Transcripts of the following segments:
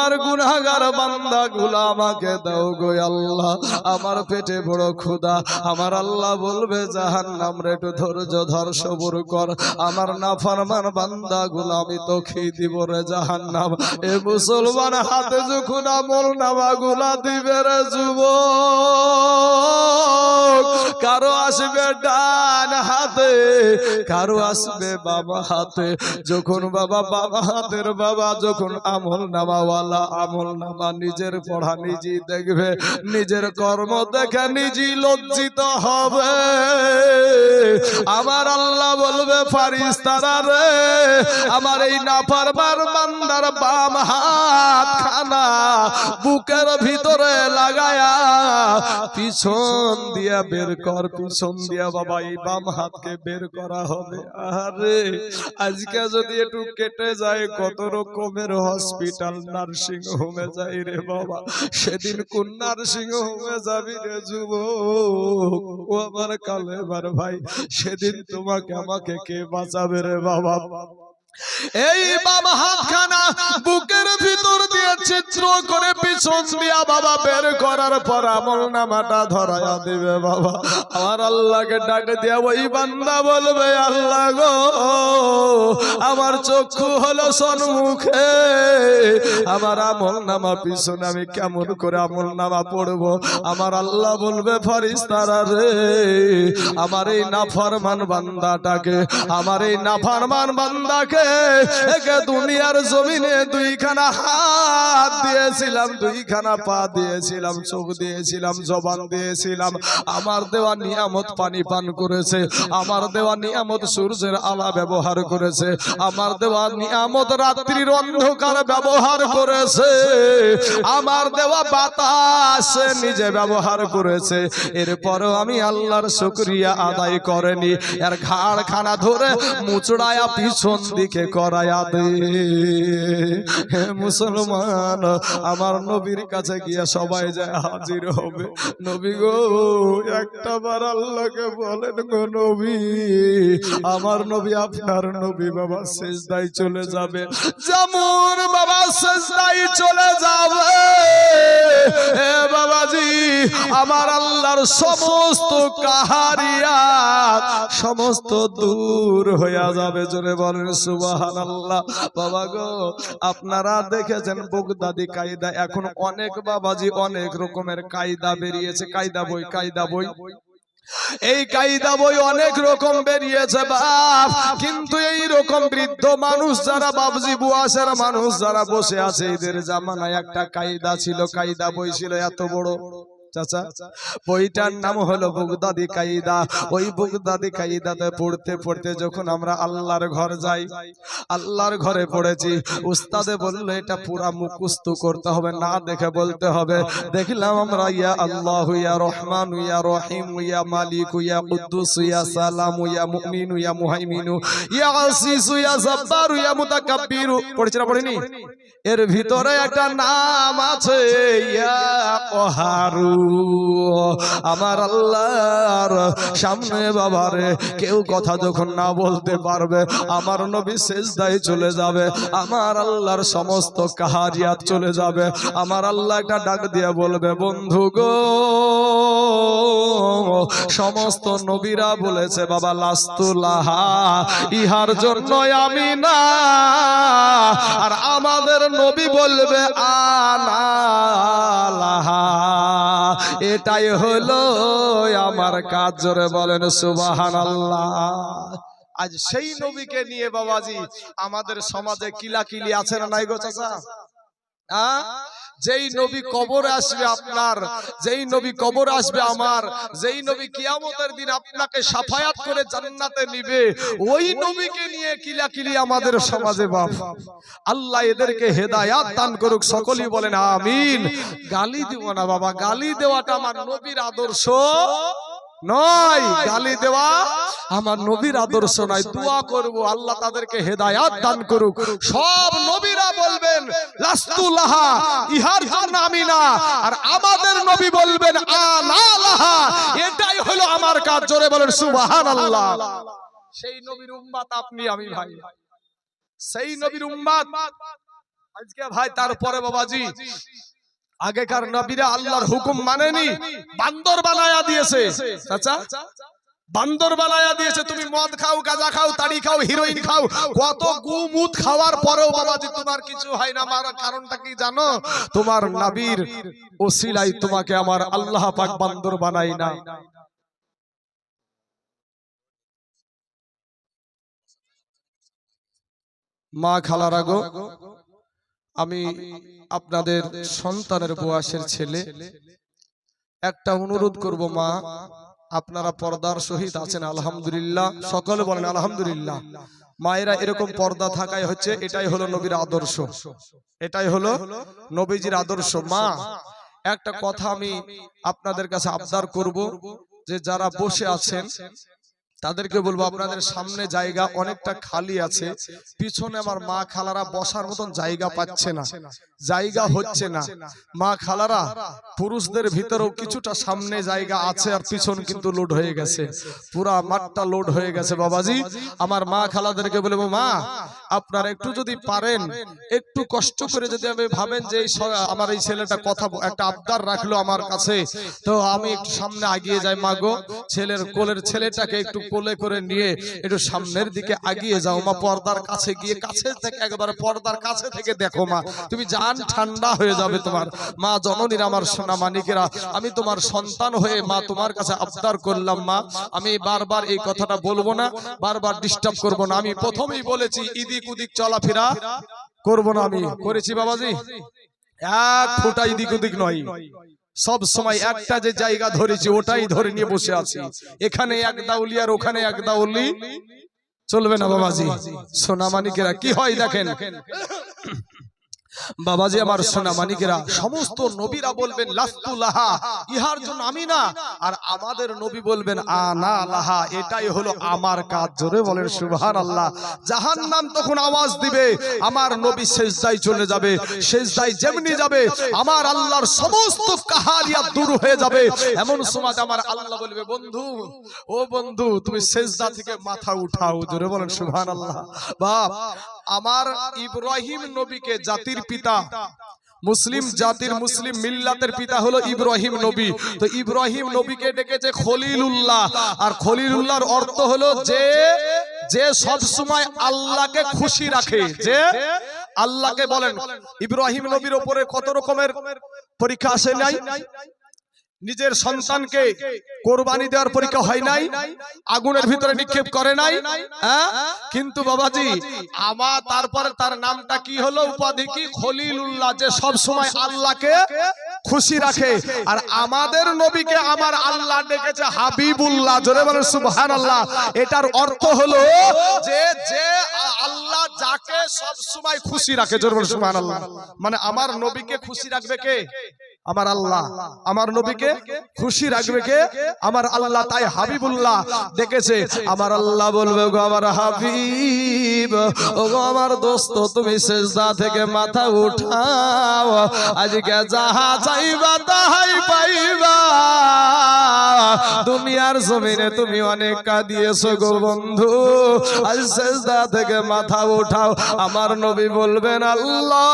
তোমার গুনাহগার বান্দাগুলো আমাকে দাও গো আল্লাহ, আমার পেটে বড় ক্ষুধা। আমার আল্লাহ বলবে জাহান্নাম রে একটু ধৈর্য ধর, সবর কর, আমার নাফরমান বান্দাগুলো আমি তো খেয়ে দিব রে জাহান্নাম। এ মুসলমান হাতে যখন আমল নামাগুলা দিবে রে যুবক, কারো আসবে ডান হাতে, কারো আসবে বাবা হাতে। যখন বাবা হাতের বাবা যখন আমল নামাওয়ালা আমল নামা নিজের পড়া নিজেই দেখবে, নিজের কর্ম দেখে নিজেই লজ্জিত হবে। আমার আল্লাহ বলবে ফারিস্তারা রে, আমার এই নাফরমান বান্দার বাম হাত খানা বুকের ভিতরে লাগায়া পিছন দিয়া বের কর, পিছন দিয়া বাবা এই বাম হাতকে বের করা হবে। আরে আজকে যদি একটু কেটে যায়, কত রকমের হসপিটাল নার্সিং হোমে যাই রে বাবা, সেদিন কোন নার্সিং হোমে যাবি রে যুবক? ও আমার কালেবার ভাই, সেদিন তোমাকে আমাকে কে বাঁচাবে রে বাবা? এই বাবা হাতখানা বুকের ভিতর দিয়ে চিত্র করে পিছন দিয়া বাবা বের করার পর আমল নামাটা ধরায়া দিবে বাবা। আমার আল্লাহকে ডাক দিয়া ওই বান্দা বলবে, আল্লাহ গো আমার চক্ষু হলো সন্মুখে, আমার আমল নামা পিছনে, আমি কেমন করে আমল নামা পড়বো? আমার আল্লাহ বলবে ফেরেশতারা রে, আমার এই নাফরমান বান্দাটাকে, আমার এই নাফরমান বান্দাকে একে দুনিয়ার জমিনে দুইখানা হাত দিয়েছিলাম, দুইখানা পা দিয়েছিলাম, চোখ দিয়েছিলাম, জবান দিয়েছিলাম, আমার দেওয়া নিয়ামত পানি পান করেছে, আমার দেওয়া নিয়ামত সূর্যের আলো ব্যবহার করেছে, আমার দেওয়া নিয়ামত রাত্রির অন্ধকার ব্যবহার করেছে, আমার দেওয়া বাতাস নিজে ব্যবহার করেছে। এরপরও আমি আল্লাহর শুকরিয়া আদায় করেনি। এর ঘাড় খানা ধরে মুচড়ায়া পিছন দিকে করায়া দে। হে মুসলমান, আমার নবীর কাছে গিয়া সবাই যায় হাজির হবে। নবী গো, একটা বার আল্লাহকে বলেন গো নবী, আমার নবী আপনার নবী বাবা সিজদায় চলে যাবে, যেমন বাবা সিজদায় চলে যাবে হে বাবাজি, আমার আল্লাহর সমস্ত কাহারিয়াত সমস্ত দূর হইয়া যাবে। জোরে বলেন সুবহানাল্লাহ। বাবা গো, আপনারা দেখেছেন বগদাদি কায়দা, এখন অনেক বাবাজি অনেক রকমের কায়দা বেরিয়েছে, কায়দা বই, এই কায়দা বই অনেক রকম বেরিয়েছে বাপ, কিন্তু এই রকম বৃদ্ধ মানুষ যারা বাবজি বুয়াশের মানুষ যারা বসে আছে, এদের জামানায় একটা কায়দা ছিল, কায়দা বই ছিল এত বড় চাচা, বইটার নাম হলো বগদাদি কায়দা। ওই বগদাদি কায়দাতে পড়তে পড়তে যখন আমরা আল্লাহর ঘর যাই, আল্লাহর ঘরে পড়েছি, উস্তাদে বললো এটা পুরা মুখস্থ করতে হবে, না দেখে বলতে হবে। দেখলাম আমরা ইয়া আল্লাহু ইয়া রহমান ইয়া রহিম ইয়া মালিক ইয়া কুদ্দুস ইয়া সালাম ইয়া মুমিন ইয়া মুহাইমিন ইয়া আসিস ইয়া জব্বার ইয়া মুতাকাব্বির, পড়ছি না পড়িনি? এর ভিতরে একটা নাম আছে ইয়া কহারু। আমার আল্লাহর সামনে বাবারে কেউ কথা যখন না বলতে পারবে, আমার নবী সিজদায় চলে যাবে, আমার আল্লাহর সমস্ত কাহারিয়াত চলে যাবে। আমার আল্লাহ একটা ডাক দিয়ে বলবে, বন্ধু গো, সমস্ত নবীরা বলেছে বাবা লাস্তুলাহা, ইহার জন্য আমি না, আর আমাদের নবী বলবে আনালাহা, এটাই হলো আমার কাজ। জোরে বলেন সুবহানাল্লাহ। আজ সেই নবীকে নিয়ে বাবাজি আমাদের সমাজে কিলাকিলি আছে না নাই গো চাচা? যেই নবী কবরে আসবে আপনার, যেই নবী কবরে আসবে আমার, যেই নবী কিয়ামতের দিন আপনাকে শাফায়াত করে জান্নাতে নিবে, ওই নবীকে নিয়ে কিলাকিলি আমাদের সমাজে বাপ। আল্লাহ এদেরকে হেদায়াত দান করুক, সকলেই বলেন আমিন। গালি দিব না বাবা, গালি দেওয়াটা আমার নবীর আদর্শ নয়, গালি দেওয়া আমার নবীর আদর্শ নয়। দোয়া করব আল্লাহ তাদেরকে হেদায়াত দান করুক। সব নবীরা বলবেন লাস্তুলাহা, ইহার জন্য আমি না, আর আমাদের নবী বলবেন আনালাহা, এটাই হলো আমার কাজ। জোরে বলেন সুবহানাল্লাহ। সেই নবীর উম্মত আপনি আমি ভাই, সেই নবীর উম্মত। আজকে ভাই তারপরে বাবাজি আগেকার নবীরা আল্লাহর হুকুম মানেনি, বান্দর বানায়া দিয়েছে। চাচা বান্দর বানায়া দিয়েছে। তুমি মদ খাও, গাঁজা খাও, তাড়ি খাও, হিরোইন খাও, কত গুমুত খাওয়ার পরেও বাবাজি তোমার কিছু হয় না। আমার কারণটা কি জানো? তোমার নবীর ওসিলায় তোমাকে আমার আল্লাহ পাক বান্দর বানাই না। মা খালারা গো, আমি আপনাদের সন্তানের বয়সের ছেলে, একটা অনুরোধ করব মা, আপনারা পর্দার সহিত আছেন আলহামদুলিল্লাহ, সকলে বলেন আলহামদুলিল্লাহ। মায়েরা এরকম পর্দা থাকাই হচ্ছে, এটাই হলো নবীর আদর্শ, এটাই হলো নবীজির আদর্শ। মা একটা কথা আমি আপনাদের কাছে আবদার করব, যে যারা বসে আছেন তাদেরকে বলবো আপনাদের সামনে জায়গা অনেকটা খালি আছে, পিছনে আমার মা খালারা বসার মতন জায়গা পাচ্ছে না, জায়গা হচ্ছে না। মা খালারা পুরুষদের ভিতরেও কিছুটা সামনে জায়গা আছে, আর পিছন কিন্তু লোড হয়ে গেছে, পুরা মাঠটা লোড হয়ে গেছে। বাবাজি আমার মা খালাদেরকে বলবো, মা আপনারা একটু যদি পারেন, একটু কষ্ট করে যদি আমি ভাবেন যে আমার এই ছেলেটা কথা একটা আবদার রাখলো আমার কাছে, তো আমি একটু সামনে আগিয়ে যাই। মা গো, ছেলের কোলের ছেলেটাকে একটু কোলে করে নিয়ে একটু সামনের দিকে আগিয়ে যাও মা, পর্দার কাছে গিয়ে কাছে থেকে একেবারে পর্দার কাছে থেকে দেখো মা, তুমি জান ঠান্ডা হয়ে যাবে তোমার। মা জননীর আমার সোনা মানিকেরা, আমি তোমার সন্তান হয়ে মা তোমার কাছে আবদার করলাম মা, আমি বারবার এই কথাটা বলবো না, বারবার ডিস্টার্ব করব না। আমি প্রথমেই বলেছি ইদিক উদিক চলাফেরা করব না, আমি করেছি বাবাজি, এক ফোঁটা ইদিক উদিক নয়, সব সময় একটা যে জায়গা ধরেছি ওটাই ধরে নিয়ে বসে আছি। এখানে এক দাউলি আর ওখানে এক দাউলি চলবে না বাবাজি। সোনা মানিকেরা কি হয় দেখেন বাবাজি আমার সোনা মানিকেরা, সমস্ত নবীরা বলবেন লাস্তু লাহা, ইহার জন্য আমি না, আর আমাদের নবী বলবেন আনা লাহা, এটাই হলো আমার কাজ। জোরে বলেন সুবহানাল্লাহ। জাহান্নাম তখন আওয়াজ দিবে, আমার নবী সেজদায় চলে যাবে, সেজদায় যেমনি যাবে আমার আল্লাহর সমস্ত কাহারিয়াত দূর হয়ে যাবে। এমন সময় আমার আল্লাহ বলবে, বন্ধু ও বন্ধু তুমি সেজদা থেকে মাথা উঠাও। জোরে বলেন সুবহানাল্লাহ। বাপ আমার ইব্রাহিম নবীকে জাতির পিতা, মুসলিম জাতির মুসলিম মিল্লাতের পিতা হলো ইব্রাহিম নবী, তো ইব্রাহিম নবীকে ডেকেছে খলিলুল্লাহ, আর খলিলুল্লাহর অর্থ হলো যে যে সব সময় আল্লাহকে খুশি রাখে, যে আল্লাহকে বলেন ইব্রাহিম নবীর উপরে কত রকমের পরীক্ষা আসে নাই, নিজের সন্তানকে কোরবানি দেওয়ার পরীক্ষা হয় নাই, আগুনের ভিতরে নিক্ষেপ করে নাই, কিন্তু বাবাজি আমার তারপরে তার নামটা কি হলো, উপাধি কি, খলিলুল্লাহ, যে সব সময় আল্লাহকে খুশি রাখে। আর আমাদের নবীকে আমার আল্লাহ ডেকেছে হাবিবুল্লাহ। জোরে বলেন সুবহানাল্লাহ। এটার অর্থ হলো যে যে আল্লাহ যাকে সব সময় খুশি রাখে। জোরে বলেন সুবহানাল্লাহ। মানে আমার নবীকে খুশি রাখবে কে? আমার আল্লাহ। আমার নবীকে খুশি রাখবে কে? আমার আল্লাহ। তাই হাবিবুল্লাহ ডেকেছে। আমার আল্লাহ বলবে, গো আমার হাবিব, ও গো আমার দোস্ত, তুমি সিজদা থেকে মাথা উঠাও, আজকে যাহা চাইবা তাহাই পাইবা। দুনিয়ার জমিনে তুমি অনেক কাঁদিয়েছো গো বন্ধু, আজ সিজদা থেকে মাথা উঠাও। আমার নবী বলবেন, আল্লাহ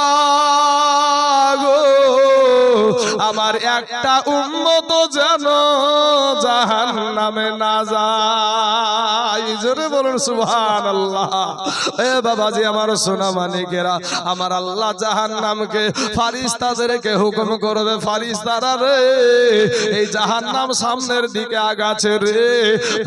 গো আমার একটা উম্মত যেন জাহান্নামে না যায়। জোরে বলুন সুবহানাল্লাহ। এ বাবাজি আমার সোনা মানিকেরা, আমার আল্লাহ জাহান্নামকে ফারিস্তাদেরকে হুকুম করবে, ফারিস্তারা রে এই জাহান্নাম সামনের দিকে আগাছে রে,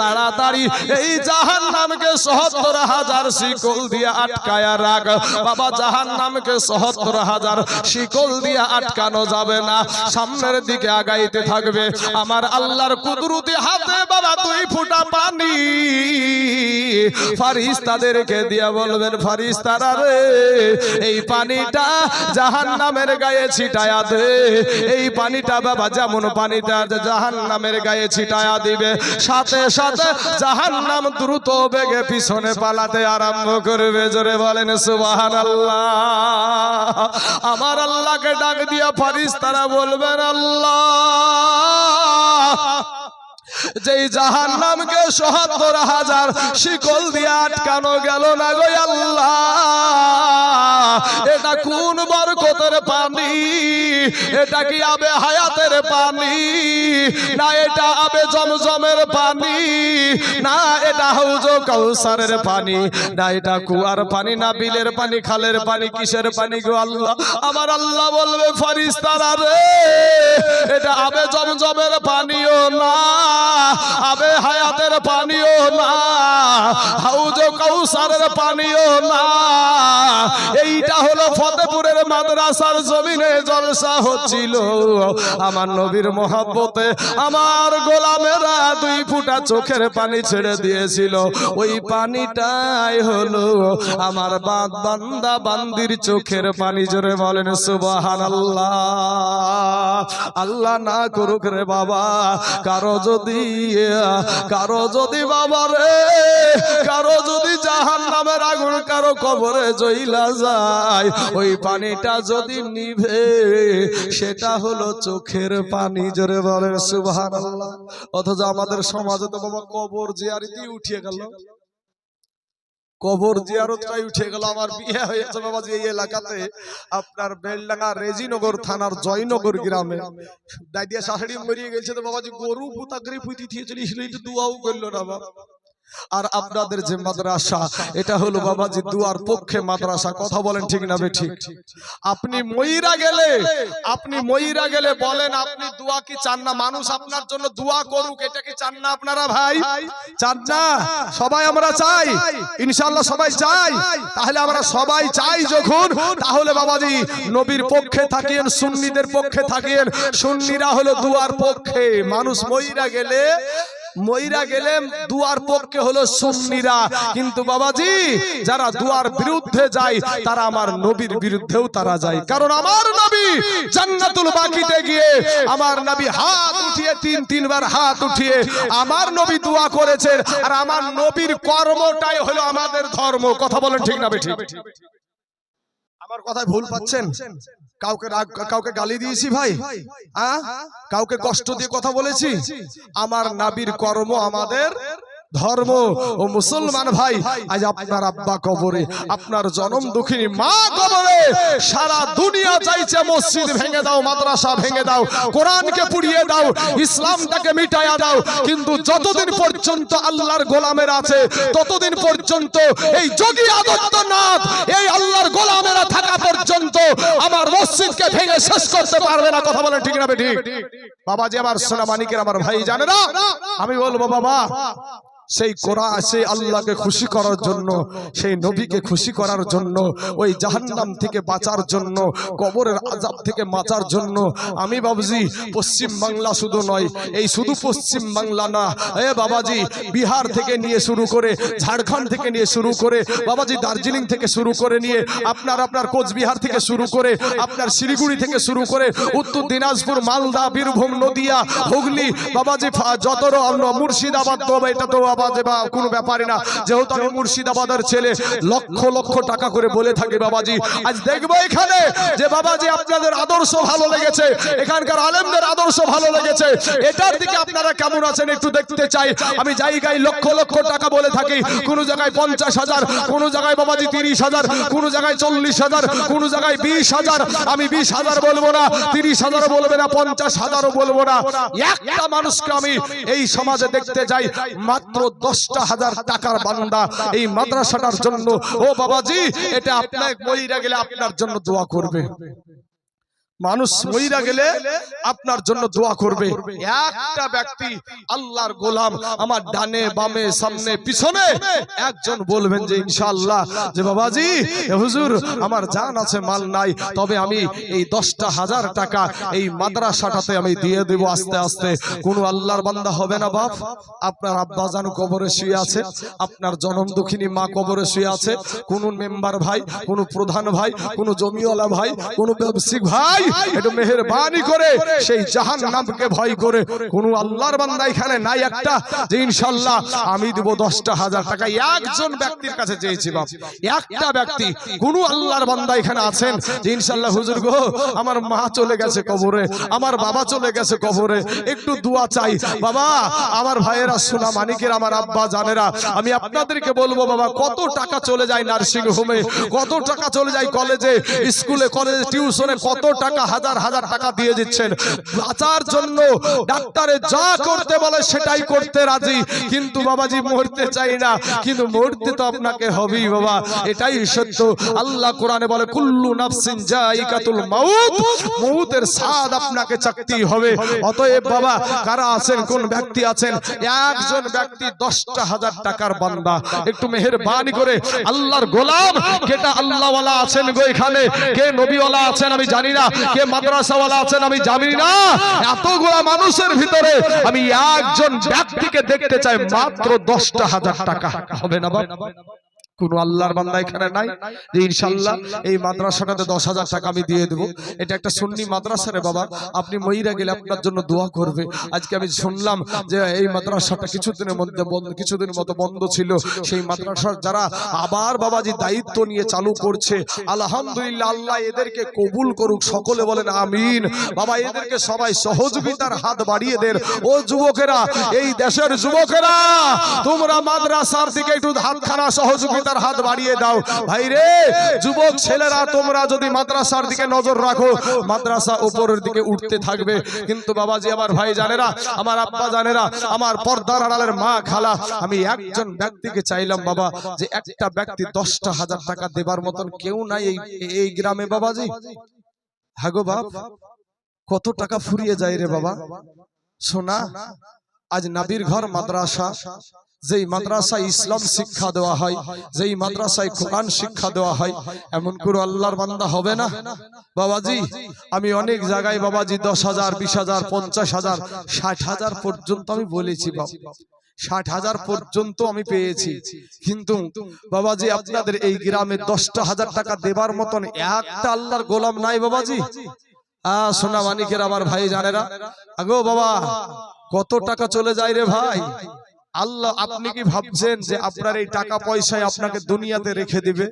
তাড়াতাড়ি এই জাহান্নামকে ৭৭,০০০ শিকল দিয়ে আটকায়া রাখ। বাবা জাহান্নামকে ৭৭,০০০ শিকল দিয়ে আটকানো যাবে না, সামনের দিকে আগাইতে থাকবে। আমার আল্লাহর কুদরতি হাতে বাবা ২ ফোঁটা পানি ফারিস্তাদেরকে দিয়া বলবেন, ফারিস্তারা রে এই পানিটা জাহান্নামের গায়ে ছিটায়া দে। এই পানিটা বাবা যেমন পানিটা জাহান্নামের গায়ে ছিটায়া দিবে, সাথে সাথে জাহান্নাম দ্রুত বেগে পিছনে পালাতে আরম্ভ করবে। জোরে বলেন সুবহানাল্লাহ। আমার আল্লাহকে ডাক দিয়া ফারিস্তারা বলবেন, আল্লাহ যেই জাহান্নামকে ৭৭,০০০ শিকল দিয়ে আটকানো গেল না গো আল্লাহ, এটা কোন বরকতের পানি? এটা কি আবে হায়াতের পানি, না এটা আবে জমজমের পানি, না এটা হাউজ কাউসারের পানি, না এটা কুয়ার পানি, না বিলের পানি, খালের পানি, কিসের পানি গো আল্লাহ? আমার আল্লাহ বলবে ফেরেশতারা রে, এটা আবে জমজমের পানিও না, আবে হায়াতের পানিও না, হাউজ কাউসারের পানিও না। এইটা হলো ফতেপুরের মাদ্রাসার জমিনে জলসা হচ্ছিল। আমার নবীর মহব্বতে আমার গোলামেরা 2 ফুটা চোখের পানি ছেড়ে দিয়েছিল। ওই পানিটাই হলো আমার বান্দা বান্দির চোখের পানি। জোরে বলেন সুবহানাল্লাহ। আল্লাহ না করুক রে বাবা, কারো যদি বাবা রে, কারো যদি জাহান্নামের আগুন কারো কবরে জ্বলা যায়, ওই পানিটা যদি নিভে, সেটা হলো চোখের পানি। জোরে বলেন সুবহানাল্লাহ। অথচ আমাদের সমাজে তো বাবা কবর জিয়ারতই উঠিয়ে গেল, কবর জিয়ারতটাই উঠে গেল। আমার বিয়ে হয়েছে বাবাজি এই এলাকাতে, আপনার বেলডাঙ্গা রেজিনগর থানার জয়নগর গ্রামে। দাদিয়া শাশুড়ি মরিয়ে গেছে তো বাবাজি, গরু পুতাগরি পুঁতি দিয়ে চলেছিল, একটু দোয়াও করলো না বাবা। আর আপনাদের যে মাদ্রাসা, এটা হলো বাবাজি দুয়ার পক্ষে মাদ্রাসা। কথা বলেন ঠিক না বেঠিক? আপনি মইরা গেলে বলেন আপনি দোয়া কি চান না? মানুষ আপনার জন্য দোয়া করুক, এটা কি চান না আপনারা ভাই? চান না? সবাই আমরা চাই, ইনশাআল্লাহ সবাই চাই। তাহলে আমরা সবাই চাই যখন, তাহলে বাবাজি নবীর পক্ষে থাকিয়েন, সুন্নিদের পক্ষে থাকিয়েন। সুন্নিরা হলো দুয়ার পক্ষে। মানুষ মইরা গেলে দুয়ার পক্ষে হলো সুন্নিরা। কিন্তু বাবাজি যারা দুয়ার বিরুদ্ধে যায়, তারা আমার নবীর বিরুদ্ধেও তারা যায়। কারণ আমার নবী জান্নাতুল বাকিতে গিয়ে আমার নবী হাত উঠিয়ে 3 বার হাত উঠিয়ে আমার নবী দোয়া করেছেন। আর আমার নবীর কর্মটাই হলো আমাদের ধর্ম। কথা বলেন ঠিক না বেঠিক? আমার কথায় ভুল পাচ্ছেন? কাউকে গালি দিয়েছি ভাই? কাউকে কষ্ট দিয়ে কথা বলেছি? আমার নবীর কর্ম আমাদের ধর্ম। ও মুসলমান ভাই, আজ আপনার আব্বা কবরে, আপনার জনম দুঃখিনী মা কবরে, সারা দুনিয়া চাইছে মসজিদ ভেঙে দাও, মাদ্রাসা ভেঙে দাও, কোরআনকে পুড়িয়ে দাও, ইসলামটাকে মিটাইয়া দাও। কিন্তু যতদিন পর্যন্ত আল্লাহর গোলামের আছে, ততদিন পর্যন্ত এই যোগী আদিত্যনাথ, এই আল্লাহর গোলামেরা থাকা পর্যন্ত আমার মসজিদকে ভেঙে শেষ করতে পারবে না। কথা বলেন ঠিক না বেঠিক? বাবাজি আমার সোনা মানিকের আমার ভাই জানে না, আমি বলবো বাবা, সেই কোরআন, সেই আল্লাহকে খুশি করার জন্য, সেই নবীকে খুশি করার জন্য, ওই জাহান্নাম থেকে বাঁচার জন্য, কবরের আযাব থেকে বাঁচার জন্য আমি বাবুজি পশ্চিম বাংলা শুধু নয়, এই শুধু পশ্চিম বাংলা না, এ বাবাজি বিহার থেকে নিয়ে শুরু করে, ঝাড়খণ্ড থেকে নিয়ে শুরু করে, বাবাজি দার্জিলিং থেকে শুরু করে নিয়ে আপনার কোচবিহার থেকে শুরু করে, আপনার শিলিগুড়ি থেকে শুরু করে, উত্তর দিনাজপুর, মালদা, বীরভূম, নদিয়া, হুগলি, বাবাজি যত মুর্শিদাবাদ, এটা তো কোনো ব্যাপারই না। যেহেতু আমি মুর্শিদাবাদের ছেলে, লক্ষ লক্ষ টাকা করে বলে থাকি বাবাজি, আজ দেখবো এখানে যে বাবাজি আপনাদের আদর্শ ভালো লেগেছে, এখানকার আলেমদের আদর্শ ভালো লেগেছে, এটার দিকে আপনারা কেমন আছেন একটু দেখতে চাই। আমি জায়গায় লক্ষ লক্ষ টাকা বলে থাকি, কোন জায়গায় 50,000, কোন জায়গায় বাবাজি 30,000, কোন জায়গায় 40,000, কোন জায়গায় 20,000। আমি 20,000 বলবো না, 30,000 বলবে না, 50,000 বলবো না। একটা মানুষকে আমি এই সমাজে দেখতে যাই, মাত্র 10,000 টাকার বান্দা এই মাদ্রাসাটার জন্য। ও বাবাজি, এটা আপনার মইরা গেলে আপনার জন্য দোয়া করবে। মানুষ মইরা গেলে আপনার জন্য দোয়া করবে। একটা ব্যক্তি আল্লাহর গোলাম আমার ডানে বামে সামনে পিছনে একজন বলবেন যে ইনশাআল্লাহ যে বাবাজি হুজুর আমার জান আছে মাল নাই, তবে আমি এই 10,000 টাকা এই মাদ্রাসাটাতে আমি দিয়ে দেব আস্তে আস্তে। কোন আল্লাহর বান্দা হবে না বাপ? আপনার আব্বা জান কবরে শুয়ে আছে, আপনার জনম দুঃখিনী মা কবরে শুয়ে আছে, কোন মেম্বার ভাই, কোন প্রধান ভাই, কোন জমিওয়ালা ভাই, কোন ব্যবসায়িক ভাই একটু মেহেরবানি করে সেই জাহান্নামকে ভয় করে কোন আল্লাহর বান্দা এখানে নাই একটা যে ইনশাআল্লাহ আমি দেব 10,000 টাকা একজন ব্যক্তির কাছে চেয়েছি বাপ একটা ব্যক্তি কোন আল্লাহর বান্দা এখানে আছেন যে ইনশাআল্লাহ হুজুর গো আমার মা চলে গেছে কবরে আমার বাবা চলে গেছে কবরে একটু দোয়া চাই বাবা আমার ভাইয়েরা সোনা মানিকের আমার আব্বা জানেরা আমি আপনাদেরকে বলবো বাবা কত টাকা চলে যায় নার্সিং হোমে কত টাকা চলে যায় কলেজে স্কুলে কলেজে টিউশনে কত টাকা হাজার হাজার টাকা দিয়ে দিচ্ছেন বাঁচার জন্য ডাক্তারে যা করতে বলে সেটাই করতে রাজি কিন্তু বাবাজি মরতে চাই না কিন্তু মরতে তো আপনাকে হবেই বাবা এটাই সত্য আল্লাহ কোরআনে বলে কুল্লু নাফসিন জায়কাতুল মাউত মউতের স্বাদ আপনাকে চাকতেই হবে অতএব বাবা কারা আছেন কোন ব্যক্তি আছেন একজন ব্যক্তি 10,000 টাকার বান্দা একটু মেহেরবানি করে আল্লাহর গোলাম কেটা আল্লাহওয়ালা আছেন গো এখানে কে নবীওয়ালা আছেন আমি জানি না কে মাদ্রাসাওয়ালা আছেন আমি জানি না এতগুলা মানুষের ভিতরে আমি একজন ব্যক্তিকে দেখতে চাই মাত্র 10,000 টাকা হবে না বাবা কোন আল্লাহর বান্দা এখানে নাই যে ইনশাআল্লাহ এই মাদ্রাসাটাতে 10,000 টাকা আমি দিয়ে দেব এটা একটা সুন্নি মাদ্রাসা রে বাবা আপনি মইরা গেলে আপনার জন্য দোয়া করবে আজকে আমি শুনলাম যে এই মাদ্রাসাটা কিছুদিনের মধ্যে বন্ধ কিছুদিনের মতো বন্ধ ছিল সেই মাদ্রাসার যারা আবার বাবাজি দায়িত্ব নিয়ে চালু করছে আলহামদুলিল্লাহ আল্লাহ এদেরকে কবুল করুক সকলে বলেন আমিন বাবা এদেরকে সবাই সহযোগিতার হাত বাড়িয়ে দেন ও যুবকেরা এই দেশের যুবকেরা তোমরা মাদ্রাসার দিকে একটু হাতখানা সহযোগিতা হাত বাড়িয়ে দাও ভাই রে যুবক ছেলেরা তোমরা যদি মাদ্রাসার দিকে নজর রাখো মাদ্রাসা উপরের দিকে উঠতে থাকবে কিন্তু বাবাজি আমার ভাই জানেরা আমার আব্বা জানেরা আমার পর্দার আড়ালের মা খালা আমি একজন ব্যক্তিকে চাইলাম বাবা যে একটা ব্যক্তি 10,000 টাকা দেবার মতন কেউ নাই এই গ্রামে বাবাজি হ্যাঁ গো বাপ কত টাকা ফুরিয়ে যায় রে বাবা শোনা আজ নবীর ঘর মাদ্রাসা যেই মাদ্রাসায় ইসলাম শিক্ষা দেওয়া হয় যেই মাদ্রাসায় কোরআন শিক্ষা দেওয়া হয় এমন করে আল্লাহর বান্দা হবে না বাবাজি আমি অনেক জায়গায় বাবাজি 10,000 20,000 50,000 60,000 পর্যন্ত আমি বলেছি বাবা 60,000 পর্যন্ত আমি পেয়েছি কিন্তু বাবাজি আপনাদের এই গ্রামে 10,000 টাকা দেবার মতন একটা আল্লাহর গোলাম নাই বাবাজি সোনা মানিকের আমার ভাই জানেরা আগো বাবা কত টাকা চলে যায় রে ভাই আল্লাহ আপনি কি ভাবছেন যে আপনার এই টাকা পয়সায় আপনাকে দুনিয়াতে রেখে দিবে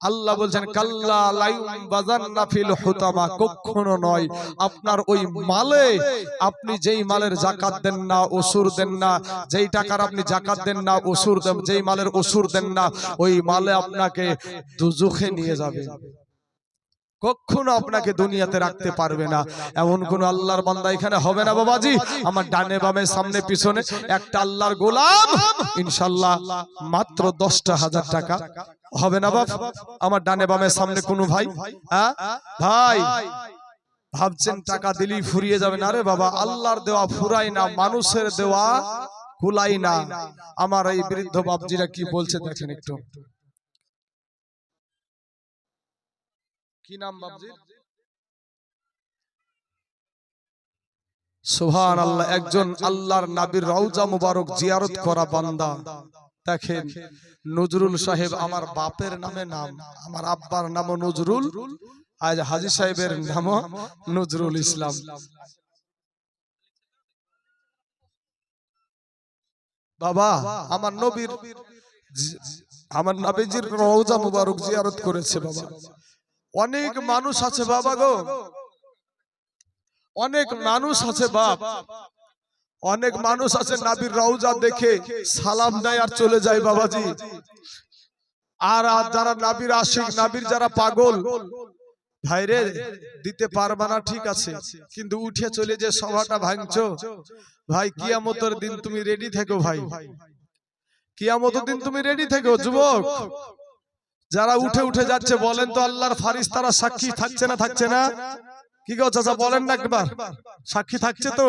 আল্লাহ বলছেন কাল্লা লায়ুমবাযান্না ফিল হুতামা কখনো নয় আপনার ওই মালে আপনি যেই মালের যাকাত দেন না ওসুর দেন না যেই টাকার আপনি যাকাত দেন না ওসুর দেন যেই মালের ওসুর দেন না ওই মালে আপনাকে দুজখে নিয়ে যাবে কখনো আপনাকে দুনিয়াতে রাখতে পারবে না এমন কোন আল্লাহর বান্দা এখানে হবে না বাবাজি আমার ডানে বামে সামনে পিছনে একটা আল্লাহর গোলাম ইনশাআল্লাহ মাত্র 10,000 টাকা হবে না বাপ আমার ডানে বামে সামনে কোন ভাই ভাই ভাবছেন টাকা দিলেই ফুরিয়ে যাবে না রে বাবা আল্লাহর দেওয়া ফুরাই না মানুষের দেওয়া কুলাই না আমার এই বৃদ্ধ বাপজিরা কি বলছে দেখেন একটু কি নাম বাবজি সুবহানাল্লাহ একজন আল্লাহর নবীর রওজা মুবারক জিয়ারত করা বান্দা দেখেন নজরুল সাহেব আমার বাপের নামে নাম আমার আব্বার নাম নজরুল আজ হাজী সাহেবের নাম নজরুল ইসলাম বাবা আমার নবীর আমার নবীজির রওজা মুবারক জিয়ারত করেছে বাবা অনেক মানুষ আছে বাবা গো অনেক মানুষ আছে বাপ অনেক মানুষ আছে নবীর রওজা দেখে সালাম দেয় আর চলে যায় বাবাজি আর যারা নবীর আশিক নবীর যারা পাগল ভাইরে দিতে পারবা না ঠিক আছে কিন্তু উঠে চলে যে সভাটা ভাঙছো ভাই কিয়ামতের দিন তুমি রেডি থেকো ভাই কিয়ামতের দিন তুমি রেডি থেকো যুবক যারা উঠে উঠে যাচ্ছে বলেন তো আল্লাহর ফারিস্তারা সাক্ষী থাকছে না কি গো চাচা বলেন না একবার সাক্ষী থাকছে তো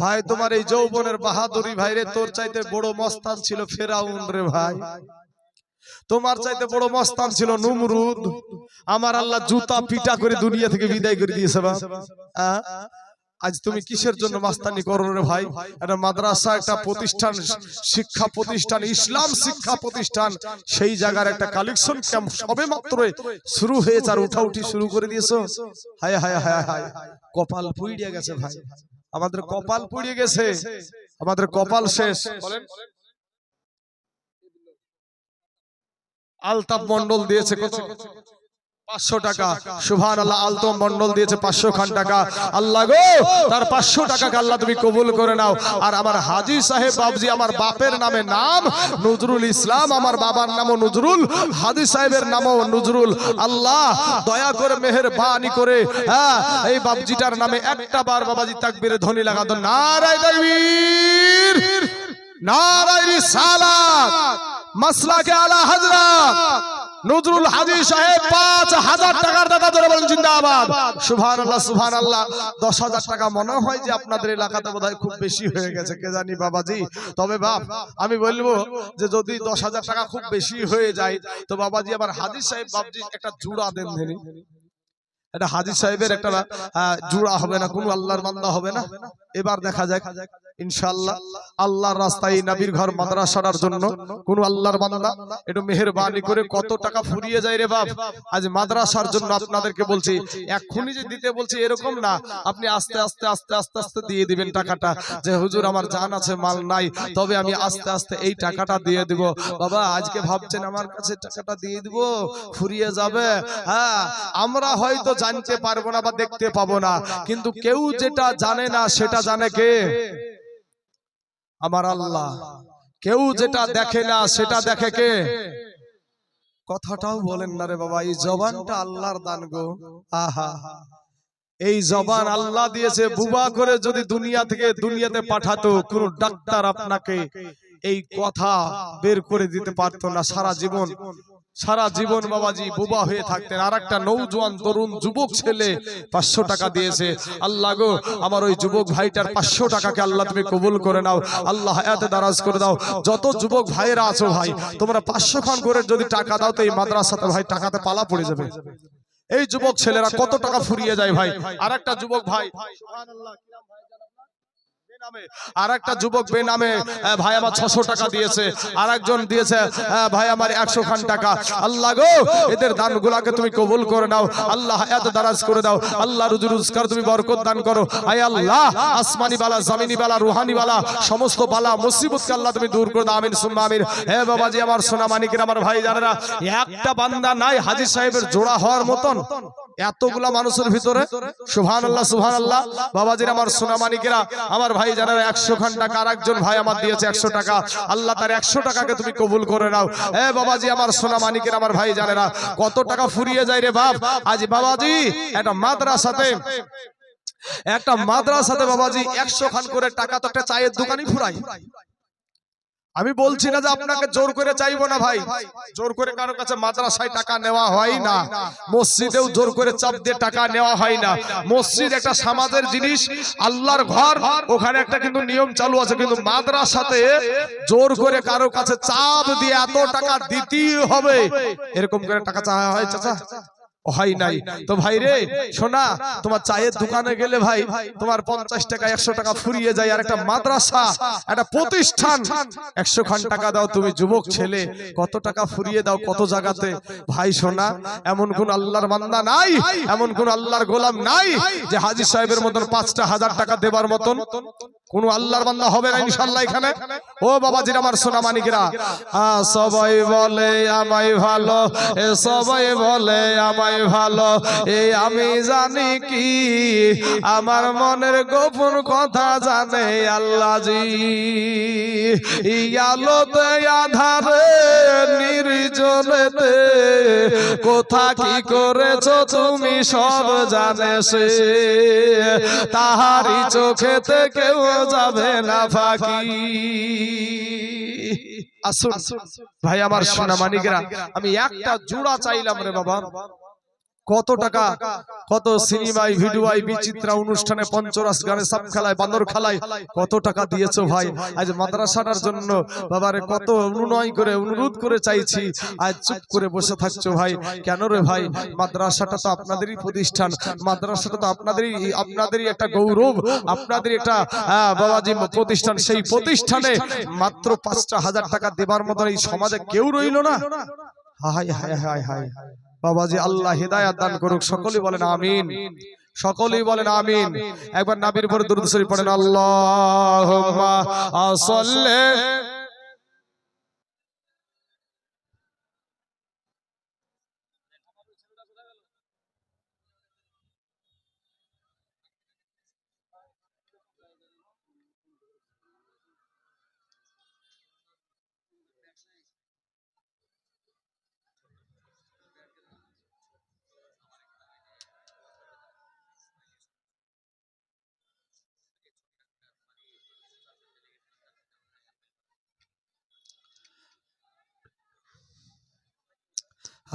ভাই তোমার এই যৌবনের বাহাদুরি ভাইরে তোর চাইতে বড় মস্তান ছিল ফেরাউন রে ভাই তোমার চাইতে বড় মস্তান ছিল নমরুদ আমার আল্লাহ জুতা পিটা করে দুনিয়া থেকে বিদায় করে দিয়েছে আজ তুমি কিসের জন্য মাস্তানি করো রে ভাই? একটা মাদ্রাসা, একটা প্রতিষ্ঠান, শিক্ষা প্রতিষ্ঠান, ইসলাম শিক্ষা প্রতিষ্ঠান, সেই জায়গার একটা কালেকশন ক্যাম্প সবে মাত্র শুরু হয়েছে আর উঠাউঠি শুরু করে দিয়েছো। হায় হায় হায় হায়, কপাল পুড়িয়ে গেছে ভাই, আমাদের কপাল পুড়িয়ে গেছে, আমাদের কপাল শেষ। বলেন আলতাফ মন্ডল দিয়েছে কত? 500 টাকা। সুবহানাল্লাহ, আলতাফ মন্ডল দিয়েছে 500 খান টাকা। আল্লাহ গো, তার 500 টাকাকে আল্লাহ তুমি কবুল করে নাও। আর আমার হাজী সাহেব বাবজি, আমার বাপের নামে নাম নজরুল ইসলাম, আমার বাবার নামও নজরুল, হাজী সাহেবের নামও নজরুল। আল্লাহ দয়া করে মেহেরবানি করে এই বাবজিটার নামে একটা বার বাবাজি তাকবীরে ধ্বনি লাগা দাও। নারায়ে তাকবীর, নারায়ে রিসালাত, মাসলাকে আলা হযরত নজরুল হাজী সাহেব 5000 টাকার দাতা ধরে বলেন জিন্দাবাদ। সুবহানাল্লাহ সুবহানাল্লাহ। 10,000 টাকা মনে হয় যে আপনাদের এলাকাতে বোধহয় খুব বেশি হয়ে গেছে, কে জানি বাবাজি। তবে বাপ আমি বলবো যে যদি 10,000 টাকা খুব বেশি হয়ে যায় তো বাবাজি আবার হাজী সাহেব বাবজি একটা জুড়া দেন দেনি। এটা হাজী সাহেবের একটা জুড়া হবে না, কোন আল্লাহর বান্দা হবে না। এবার দেখা যাক ইনশাআল্লাহ আল্লাহর রাস্তায় নবীর ঘর মাদ্রাসার জন্য কোন আল্লাহর বান্দা একটু মেহেরবানি করে কত টাকা ফুরিয়ে যায় রে বাপ। আজ মাদ্রাসার জন্য আপনাদেরকে বলছি, এক্ষুনি যে দিতে বলছি এরকম না, আপনি আস্তে আস্তে আস্তে আস্তে আস্তে দিয়ে দিবেন টাকাটা। যে হুজুর আমার জান আছে মাল নাই, তবে আমি আস্তে আস্তে এই টাকাটা দিয়ে দিব। বাবা আজকে ভাবছেন আমার কাছে টাকাটা দিয়ে দিব, ফুরিয়ে যাবে। হ্যাঁ, আমরা হয়তো জানতে পারবো না বা দেখতে পাবো না, কিন্তু কেউ যেটা জানে না সেটা জানে কে? আমার আল্লাহ। কেউ যেটা দেখে না সেটা দেখে কে? কথাটাও বলেন না রে বাবা, এই জবানটা আল্লাহর দান গো। আহা, এই জবান আল্লাহ দিয়েছে। বুবা করে যদি দুনিয়া থেকে দুনিয়াতে পাঠাতো, কোন ডাক্তার আপনাকে এই কথা বের করে দিতে পারতো না। সারা জীবন বাবাজি বুবা হয়ে থাকতেন। আর একটা নৌজওয়ান তরুণ যুবক ছেলে 500 টাকা দিয়েছে। আল্লাহ গো, আমার ওই যুবক ভাইটার 500 টাকাকে আল্লাহ তুমি কবুল করে নাও। আল্লাহ হায়াতে দারাজ করে দাও। যত যুবক ভাইয়েরা আছো ভাই, তোমরা 500 খান করে যদি টাকা দাও তো এই মাদ্রাসাতে ভাই টাকাতে পালা পড়ে যাবে। এই যুবক ছেলেরা কত টাকা ফুরিয়ে যায় ভাই। আর একটা যুবক ভাই, সুবহানাল্লাহ, আর একটা যুবক বেনামে ভাই আমার 600 টাকা দিয়েছে। আর একজন দিয়েছে ভাই আমার 100 খান টাকা। আল্লাহ গো, এদের দানগুলোকে তুমি কবুল করে নাও। আল্লাহ হায়াত দারাজ করে দাও। আল্লাহ রুজি রোজগার তুমি বরকত দান করো। আয় আল্লাহ, আসমানি বালা, জমিনি বালা, রুহানি বালা, সমস্ত বালা মুসিবতকে আল্লাহ তুমি দূর করে দাও। আমিন সুম্মা আমিন। হে বাবাজি, আমার সোনা মানিকের, আমার ভাই জানেরা, একটা বান্দা নাই হাজী সাহেবের জোড়া হওয়ার মতন এতগুলা মানুষের ভিতরে। সুবহানাল্লাহ সুবহানাল্লাহ। বাবাজির, আমার সোনা মানিকেরা, আমার ভাই জানেরা, 100 খান টাকা আর একজন ভাই আমার দিয়েছে 100 টাকা। আল্লাহ তার 100 টাকাকে তুমি কবুল করে নাও। হে বাবাজি, আমার সোনা মানিকের, আমার ভাই জানেরা, কত টাকা ফুরিয়ে যায় রে বাপ। আজ বাবাজি একটা মাদ্রাসাতে বাবাজি 100 খান করে টাকা তো একটা চায়ের দোকানই ফুরাই। আমি বলছি না যে আপনাকে জোর করে চাইবো না ভাই, জোর করে কারো কাছে মাদ্রাসায় টাকা নেওয়া হয় না, মসজিদেও জোর করে চাপ দিয়ে টাকা নেওয়া হয় না। মসজিদ একটা সমাজের জিনিস, আল্লাহর ঘর, ওখানে একটা কিন্তু নিয়ম চালু আছে। কিন্তু মাদ্রাসাতে জোর করে কারো কাছে চাপ দিয়ে এত টাকা দিতেই হবে এরকম করে টাকা চাওয়া হয় চাচা? হয় নাই তো ভাই রে শোনা, তোমার চায়ের দোকানে গেলে ভাই তোমার 50 টাকা 100 টাকা ফুরিয়ে যায়। আর একটা মাদ্রাসা, একটা প্রতিষ্ঠান 100 খান টাকা দাও, তুমি যুবক ছেলে কত টাকা ফুরিয়ে দাও কত জায়গাতে। ভাই শোনা, এমন কোন আল্লাহর বান্দা নাই, এমন কোন আল্লাহর গোলাম নাই যে হাজী সাহেবের মতন 5টা 1000 টাকা দেবার মতন কোন আল্লাহর বান্দা হবে না ইনশাআল্লাহ এখানে। ও বাবাজির, আমার সোনা মানিকেরা, সবাই বলে আমায় ভালো, সবাই বলে আমায় ভালো, এই আমি জানি কি আমার মনের গোপন কথা জানে আল্লাহ জি। আলোতে আধারে নির্জনেতে কোথা কি করেছো তুমি সব জানে সে, তাহারি চোখেতে কেউ যাবে না ফাঁকি। আসুন ভাই আমার সোনা মানিকেরা, আমি একটা জোড়া চাইলাম রে বাবা, কত টাকা, কত সিনেমায় ভিডিওয় বিচিত্রা অনুষ্ঠানে পঞ্চরাস গানে সাপ খেলায় বান্দর খেলায় কত টাকা দিয়েছো ভাই। আজ মাদ্রাসাটার জন্য বাবারে কত অনুরোধ করে চাইছি, আজ চুপ করে বসে থাকছো ভাই কেন রে ভাই? মাদ্রাসাটা তো আপনাদেরই প্রতিষ্ঠান, মাদ্রাসাটা তো আপনাদেরই একটা গৌরব, আপনাদের একটা বাবাজি প্রতিষ্ঠান। সেই প্রতিষ্ঠানে মাত্র 5,000 টাকা দেবার মতো এই সমাজে কেউ রইল না। হায় হায় হায় হায় বাবাজি, আল্লাহ হিদায়াত দান করুক। সকলেই বলেন আমিন, সকলেই বলেন আমিন। একবার নবীর উপর দরুদ শরীফ পড়েন, আল্লাহুম্মা সাল্লি।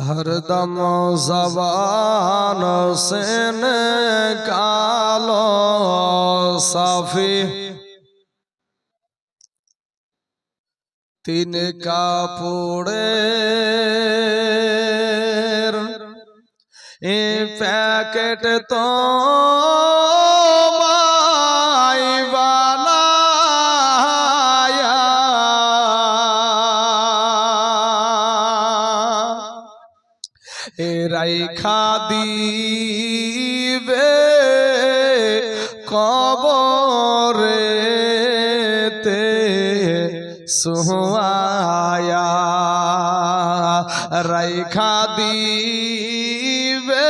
हरदम ज़बान से निकालो साफी, तीन कापड़े पैकेट तो माई बनाया, রাইখা দিবে কবরেতে সুহায়া, রাইখা দিবে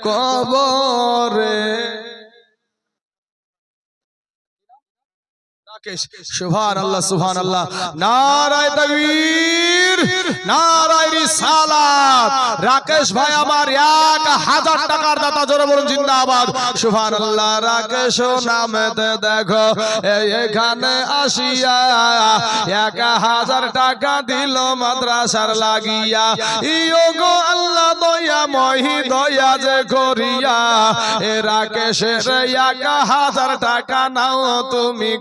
কবরে। সুবহানাল্লাহ সুবহানাল্লাহ, নারায়ে তাকবীর, নারায়ে রিসালাত। রাকেশ ভাই আমার 1000 টাকার দাতা, জোরে বলুন জিন্দাবাদ। সুবহানাল্লাহ। রাকেশ নামেতে দেখো এখানে আসিয়া 1000 টাকা দিল মাদ্রাসার লাগিয়া। ইয়ো গো আল্লাহ দয়া মহি দয়া যে করিয়া, এ রাকেশের 1000 টাকা নাও তুমি।